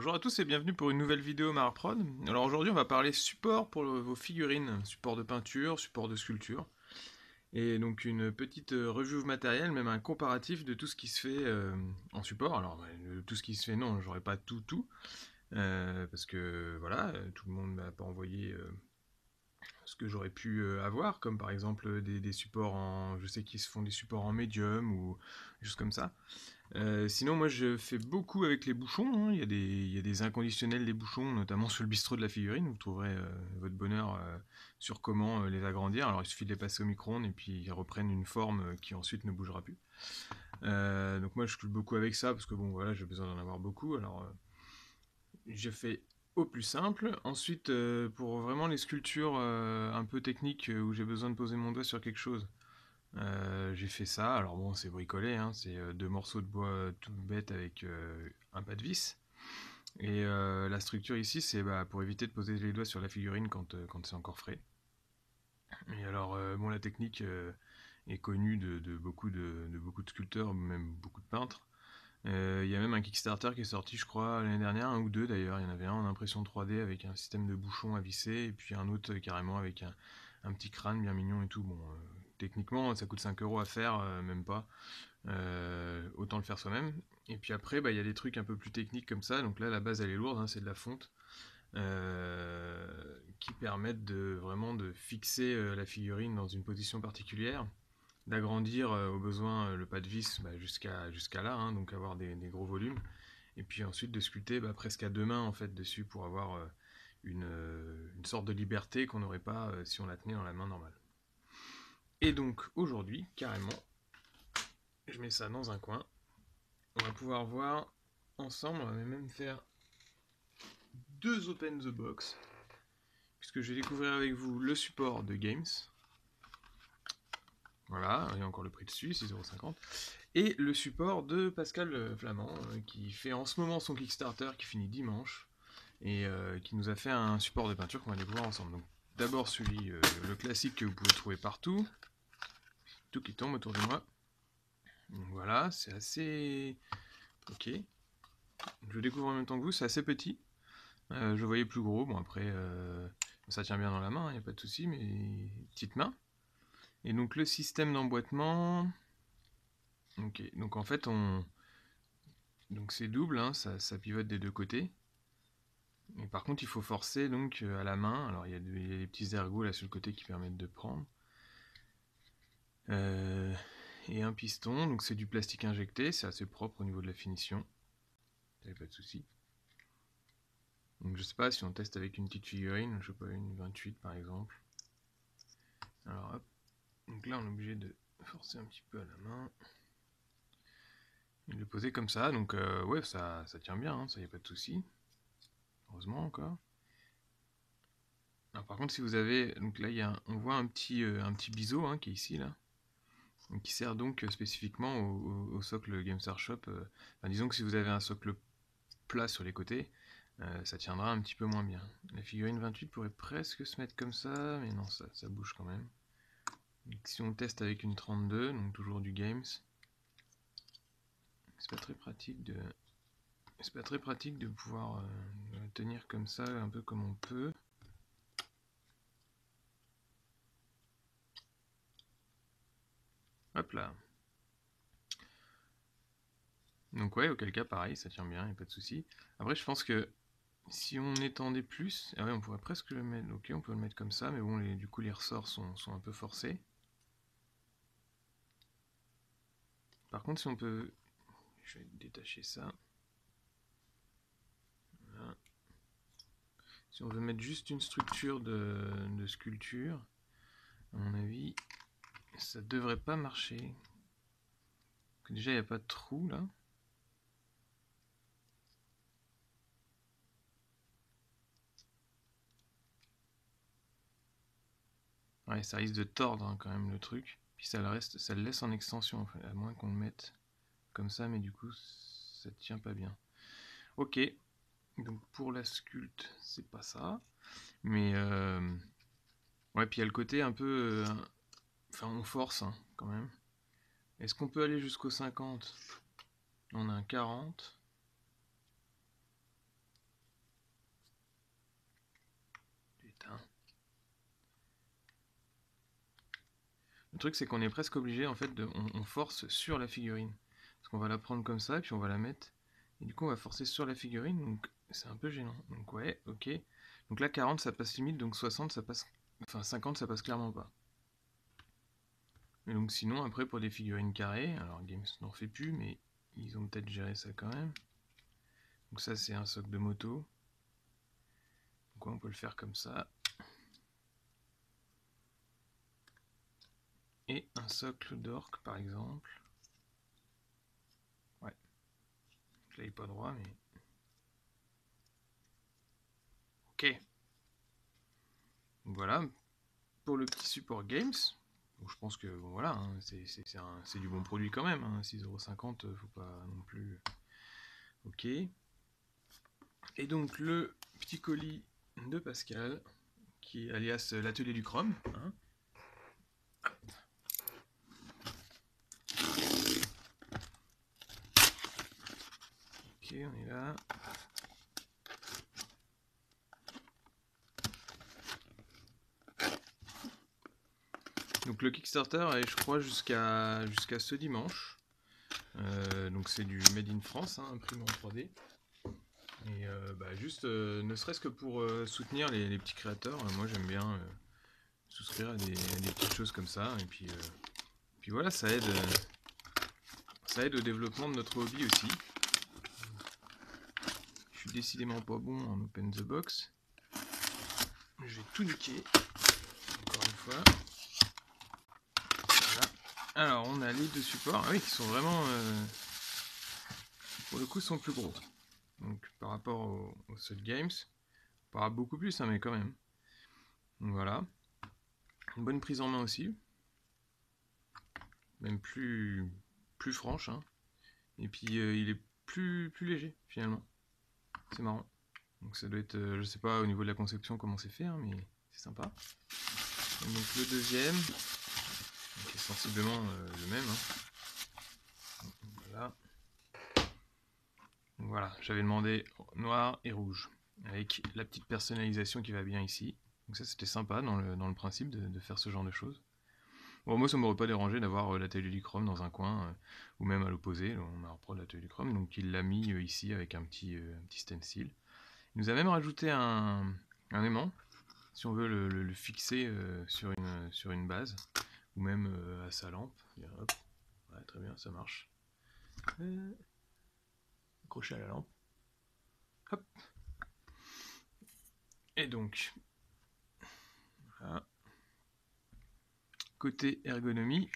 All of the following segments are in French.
Bonjour à tous et bienvenue pour une nouvelle vidéo Marprod. Alors aujourd'hui on va parler support pour vos figurines, support de peinture, support de sculpture, et donc une petite review matérielle, même un comparatif de tout ce qui se fait en support. Alors tout ce qui se fait non, j'aurais pas tout, parce que voilà, tout le monde m'a pas envoyé ce que j'aurais pu avoir, comme par exemple des supports en... Je sais qu'ils se font des supports en médium ou des choses comme ça. Sinon, moi je fais beaucoup avec les bouchons, hein. Il y a des inconditionnels des bouchons, notamment sur le bistrot de la figurine. Vous trouverez votre bonheur sur comment les agrandir. Alors il suffit de les passer au micro-ondes et puis ils reprennent une forme qui ensuite ne bougera plus. Donc moi je sculpte beaucoup avec ça parce que bon voilà, j'ai besoin d'en avoir beaucoup. Alors je fais au plus simple. Ensuite, pour vraiment les sculptures un peu techniques où j'ai besoin de poser mon doigt sur quelque chose, j'ai fait ça. Alors bon, c'est bricolé, hein, c'est deux morceaux de bois tout bêtes avec un pas de vis. Et la structure ici, c'est pour éviter de poser les doigts sur la figurine quand c'est encore frais. Et alors, bon, la technique est connue de beaucoup de sculpteurs, même beaucoup de peintres. Il y a même un Kickstarter qui est sorti, je crois, l'année dernière, un ou deux d'ailleurs. Il y en avait un en impression 3D avec un système de bouchon à visser, et puis un autre carrément avec un petit crâne bien mignon et tout. Bon, techniquement, ça coûte 5 € à faire, même pas. Autant le faire soi-même. Et puis après, il y a des trucs un peu plus techniques comme ça. Donc là, la base, elle est lourde, hein, c'est de la fonte. Qui permettent vraiment de fixer la figurine dans une position particulière, d'agrandir au besoin le pas de vis jusqu'à là, hein, donc avoir des gros volumes, et puis ensuite de sculpter presque à deux mains en fait dessus pour avoir une sorte de liberté qu'on n'aurait pas si on la tenait dans la main normale. Et donc aujourd'hui, carrément, je mets ça dans un coin. On va pouvoir voir ensemble, on va même faire deux Open the Box, puisque je vais découvrir avec vous le support de Games. Voilà, il y a encore le prix dessus, 6,50 €. Et le support de Pascal Flamand, qui fait en ce moment son Kickstarter, qui finit dimanche, et qui nous a fait un support de peinture qu'on va découvrir ensemble. Donc d'abord celui, le classique que vous pouvez trouver partout, tout qui tombe autour de moi. Donc voilà, c'est assez... Ok. Je découvre en même temps que vous, c'est assez petit. Je voyais plus gros, bon après ça tient bien dans la main, il n'y a pas de souci, mais petite main. Et donc le système d'emboîtement, ok, donc en fait donc c'est double, hein, ça pivote des deux côtés. Et par contre il faut forcer donc à la main, alors il y a des petits ergots là sur le côté qui permettent de prendre. Et un piston, donc c'est du plastique injecté, c'est assez propre au niveau de la finition, il n'y a pas de souci. Donc je sais pas si on teste avec une petite figurine, je sais pas, une 28 par exemple. Alors hop, donc là on est obligé de forcer un petit peu à la main. Et de le poser comme ça, donc ouais ça tient bien, hein, ça y a pas de souci. Heureusement encore. Alors par contre si vous avez, donc là on voit un petit biseau hein, qui est ici là, qui sert donc spécifiquement au socle GameStar Shop. Enfin, disons que si vous avez un socle plat sur les côtés, ça tiendra un petit peu moins bien. La figurine 28 pourrait presque se mettre comme ça, mais non, ça bouge quand même. Donc, si on teste avec une 32, donc toujours du Games, c'est pas très pratique de pouvoir tenir comme ça, un peu comme on peut. Hop là. Donc ouais, auquel cas pareil, ça tient bien, y a pas de souci. Après je pense que si on étendait plus, ah ouais, on pourrait presque le mettre, ok, on peut le mettre comme ça, mais bon, du coup les ressorts sont un peu forcés. Par contre, si on peut, je vais détacher ça. Voilà. Si on veut mettre juste une structure de sculpture, à mon avis, ça devrait pas marcher. Déjà, il n'y a pas de trou là. Ouais, ça risque de tordre hein, quand même le truc. Puis ça le laisse en extension, en fait, à moins qu'on le mette comme ça, mais du coup, ça tient pas bien. Ok, donc pour la sculpte, c'est pas ça. Mais ouais, puis il y a le côté un peu... Enfin, on force hein, quand même. Est-ce qu'on peut aller jusqu'au 50? On a un 40. truc c'est qu'on est presque obligé en fait on force sur la figurine. Parce qu'on va la prendre comme ça, et puis on va la mettre. Et du coup on va forcer sur la figurine, donc c'est un peu gênant. Donc ouais, ok. Donc là 40 ça passe limite, donc 60 ça passe. Enfin 50 ça passe clairement pas. Et donc sinon après pour des figurines carrées, alors Games n'en fait plus, mais ils ont peut-être géré ça quand même. Donc ça c'est un socle de moto. Donc on peut le faire comme ça. Et un socle d'orque par exemple. Ouais. Donc là il n'est pas droit mais. Ok. Donc voilà. Pour le petit support Games. Donc je pense que bon, voilà, hein, c'est du bon produit quand même. Hein, 6,50 €, faut pas non plus. Ok. Et donc le petit colis de Pascal, qui est alias l'atelier du Chrome. Hein. Ok, on est là. Donc le Kickstarter est, je crois, jusqu'à ce dimanche. Donc c'est du Made in France, hein, imprimé en 3D. Et juste, ne serait-ce que pour soutenir les petits créateurs, moi j'aime bien souscrire à des petites choses comme ça. Et puis voilà, ça aide au développement de notre hobby aussi. Je suis décidément pas bon en open the box. Je vais tout niquer, encore une fois. Voilà. Alors on a les deux supports, ah oui, qui sont vraiment, pour le coup, sont plus gros. Donc par rapport au Soul Games, pas beaucoup plus, hein, mais quand même. Donc voilà. Une bonne prise en main aussi. Même plus franche. Hein. Et puis il est plus léger finalement. C'est marrant. Donc ça doit être, je sais pas au niveau de la conception comment c'est fait, hein, mais c'est sympa. Et donc le deuxième, qui est sensiblement le même. Hein. Voilà. Donc voilà, j'avais demandé noir et rouge, avec la petite personnalisation qui va bien ici. Donc ça c'était sympa dans le principe de faire ce genre de choses. Bon, moi ça m'aurait pas dérangé d'avoir l'atelier du Chrome dans un coin, ou même à l'opposé, on a repris l'atelier du Chrome, donc il l'a mis ici avec un petit stencil. Il nous a même rajouté un aimant, si on veut le fixer sur une base, ou même à sa lampe. Et hop, ouais, très bien, ça marche. Accroché à la lampe. Hop. Et donc, voilà. Côté ergonomie,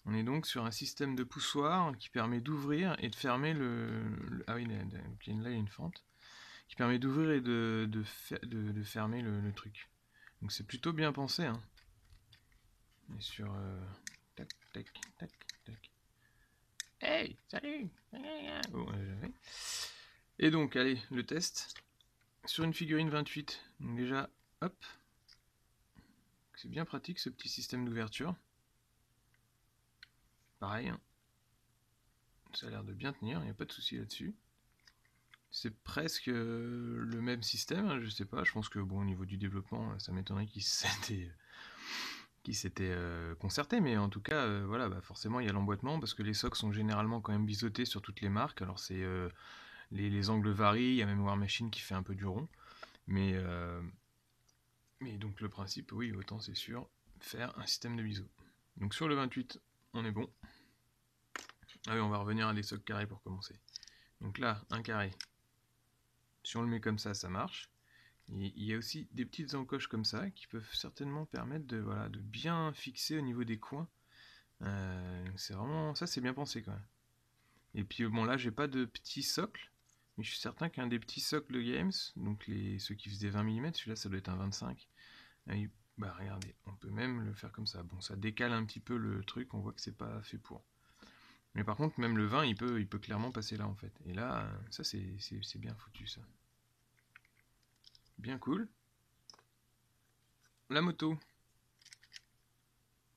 on est donc sur un système de poussoir qui permet d'ouvrir et de fermer ah oui, là il y a une fente. Qui permet d'ouvrir et de fermer le truc. Donc c'est plutôt bien pensé. Hein. On est sur... tac, tac, tac, tac. Hey, salut. Bon, et donc, allez, le test. Sur une figurine 28. Donc déjà, hop. C'est bien pratique ce petit système d'ouverture. Pareil. Hein. Ça a l'air de bien tenir, il n'y a pas de souci là-dessus. C'est presque le même système, hein, je sais pas. Je pense que bon, au niveau du développement, ça m'étonnerait qu'il s'était concerté, mais en tout cas, voilà, bah forcément il y a l'emboîtement parce que les socles sont généralement quand même biseautés sur toutes les marques. Alors c'est les angles varient, il y a même War Machine qui fait un peu du rond, mais donc le principe, oui, autant c'est sûr, faire un système de biseau. Donc sur le 28, on est bon. Ah oui, on va revenir à des socles carrés pour commencer. Donc là, un carré. Si on le met comme ça marche. Et il y a aussi des petites encoches comme ça qui peuvent certainement permettre de bien fixer au niveau des coins. C'est vraiment, ça c'est bien pensé quand même. Et puis bon là j'ai pas de petits socles, mais je suis certain qu'un des petits socles de Games, donc ceux qui faisaient 20 mm, celui-là ça doit être un 25. Et, bah regardez, on peut même le faire comme ça. Bon ça décale un petit peu le truc, on voit que c'est pas fait pour. Mais par contre même le 20 il peut clairement passer là en fait. Et là ça c'est bien foutu ça. Bien cool. La moto,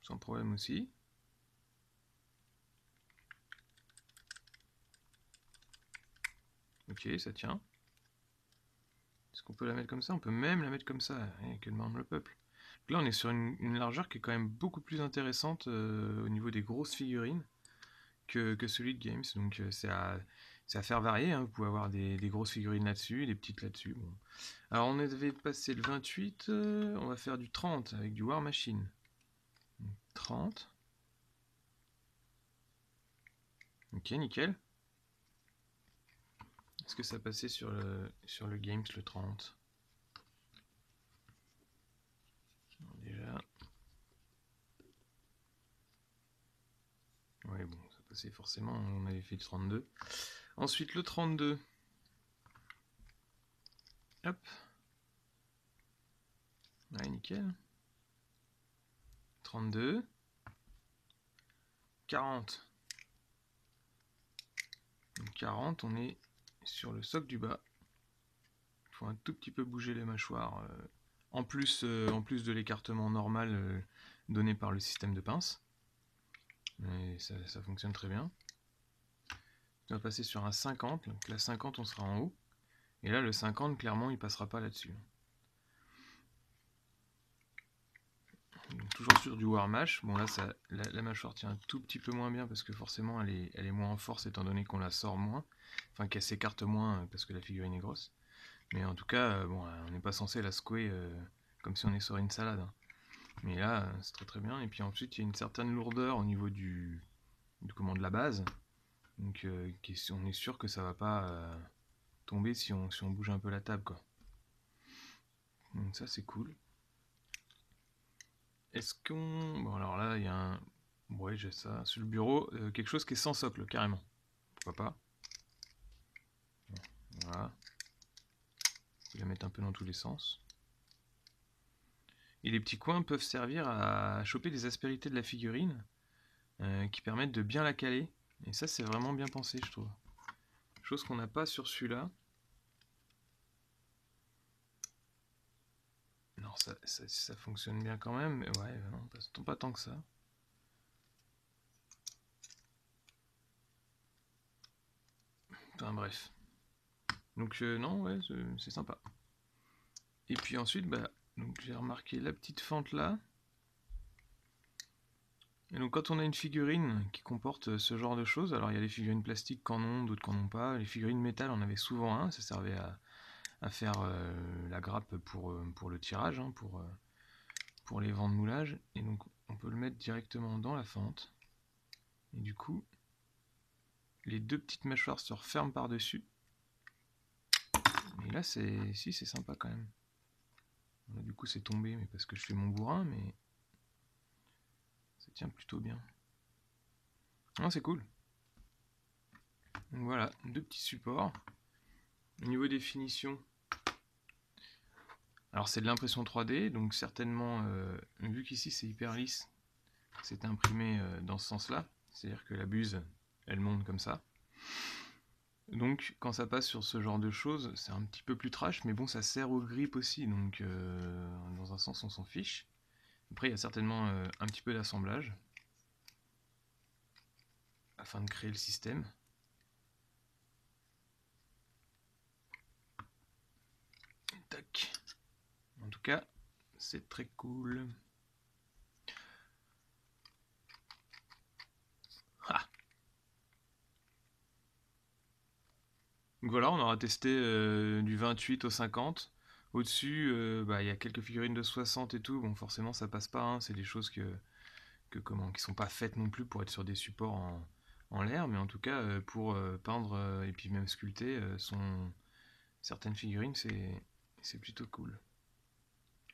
sans problème aussi. Ok, ça tient. Est-ce qu'on peut la mettre comme ça? On peut même la mettre comme ça, et que demande le peuple. Donc là, on est sur une largeur qui est quand même beaucoup plus intéressante au niveau des grosses figurines que celui de Games. Donc c'est à faire varier, hein. Vous pouvez avoir des grosses figurines là-dessus, des petites là-dessus. Bon. Alors on avait passé le 28, on va faire du 30 avec du War Machine. 30. Ok, nickel. Est-ce que ça passait sur le Games le 30? Alors, déjà. Ouais, bon, ça passait forcément, on avait fait le 32. Ensuite, le 32. Hop. Ouais, nickel. 32. 40. Donc 40, on est sur le socle du bas. Il faut un tout petit peu bouger les mâchoires. En plus de l'écartement normal donné par le système de pince. Et ça fonctionne très bien. On va passer sur un 50. Donc la 50, on sera en haut. Et là, le 50, clairement, il passera pas là-dessus. Toujours sur du Warmash. Bon là, la mâchoire tient un tout petit peu moins bien parce que forcément elle est moins en force étant donné qu'on la sort moins. Enfin qu'elle s'écarte moins parce que la figurine est grosse. Mais en tout cas, bon, on n'est pas censé la secouer comme si on est sur une salade, hein. Mais là, c'est très très bien. Et puis ensuite, il y a une certaine lourdeur au niveau de la base. Donc on est sûr que ça va pas tomber si on bouge un peu la table, quoi. Donc ça c'est cool. Est-ce qu'on... Bon alors là, il y a un... Ouais, j'ai ça. Sur le bureau, quelque chose qui est sans socle, carrément. Pourquoi pas? Bon, voilà. Je vais la mettre un peu dans tous les sens. Et les petits coins peuvent servir à choper des aspérités de la figurine qui permettent de bien la caler. Et ça, c'est vraiment bien pensé, je trouve. Chose qu'on n'a pas sur celui-là. Non, ça fonctionne bien quand même, mais ouais, non, pas tant que ça. Enfin bref. Donc non, ouais, c'est sympa. Et puis ensuite, bah, donc j'ai remarqué la petite fente là. Et donc quand on a une figurine qui comporte ce genre de choses, alors il y a des figurines plastiques qui en ont, d'autres qui n'en ont pas. Les figurines métal, on avait souvent un, ça servait à faire la grappe pour le tirage, hein, pour les vents de moulage. Et donc on peut le mettre directement dans la fente. Et du coup, les deux petites mâchoires se referment par-dessus. Et là, c'est sympa quand même. Là, du coup, c'est tombé, mais parce que je fais mon bourrin, mais ça tient plutôt bien. Ah, c'est cool. Donc voilà, deux petits supports. Au niveau des finitions, alors c'est de l'impression 3D, donc certainement, vu qu'ici c'est hyper lisse, c'est imprimé dans ce sens-là. C'est-à-dire que la buse, elle monte comme ça. Donc quand ça passe sur ce genre de choses, c'est un petit peu plus trash, mais bon, ça sert au grip aussi, donc dans un sens on s'en fiche. Après il y a certainement un petit peu d'assemblage, afin de créer le système. Tac. En tout cas, c'est très cool. Ah. Donc voilà, on aura testé du 28 au 50. Au-dessus, il y a quelques figurines de 60 et tout. Bon, forcément, ça passe pas, hein. C'est des choses qui sont pas faites non plus pour être sur des supports en l'air. Mais en tout cas, pour peindre et puis même sculpter, certaines figurines, c'est plutôt cool.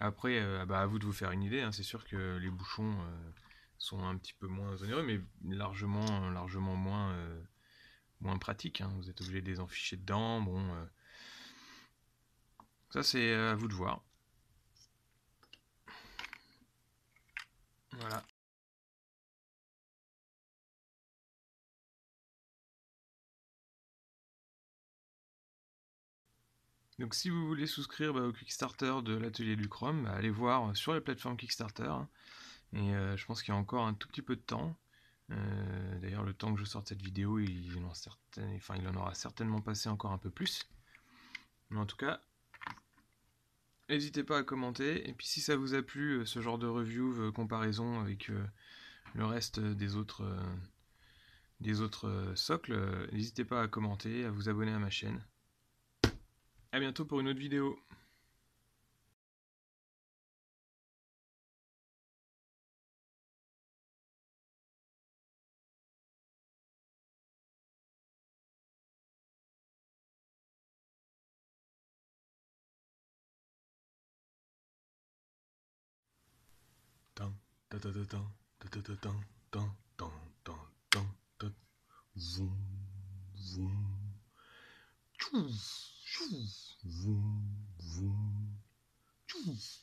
Après, à vous de vous faire une idée, hein. C'est sûr que les bouchons sont un petit peu moins onéreux, mais largement moins pratiques, hein. Vous êtes obligé de les enficher dedans. Bon, ça c'est à vous de voir. Voilà. Donc si vous voulez souscrire au Kickstarter de l'atelier du Chrome, allez voir sur les plateformes Kickstarter, hein. Et je pense qu'il y a encore un tout petit peu de temps. D'ailleurs, le temps que je sorte cette vidéo, il en aura certainement passé encore un peu plus. Mais en tout cas, n'hésitez pas à commenter. Et puis si ça vous a plu, ce genre de review, comparaison avec le reste des autres socles, n'hésitez pas à commenter, à vous abonner à ma chaîne. A bientôt pour une autre vidéo. Tan, ta ta ta tan, ta ta ta tan, tan, tan, tan, tan, tan. Vroom, vroom. Tchouf, tchouf, vroom, vroom. Tchouf.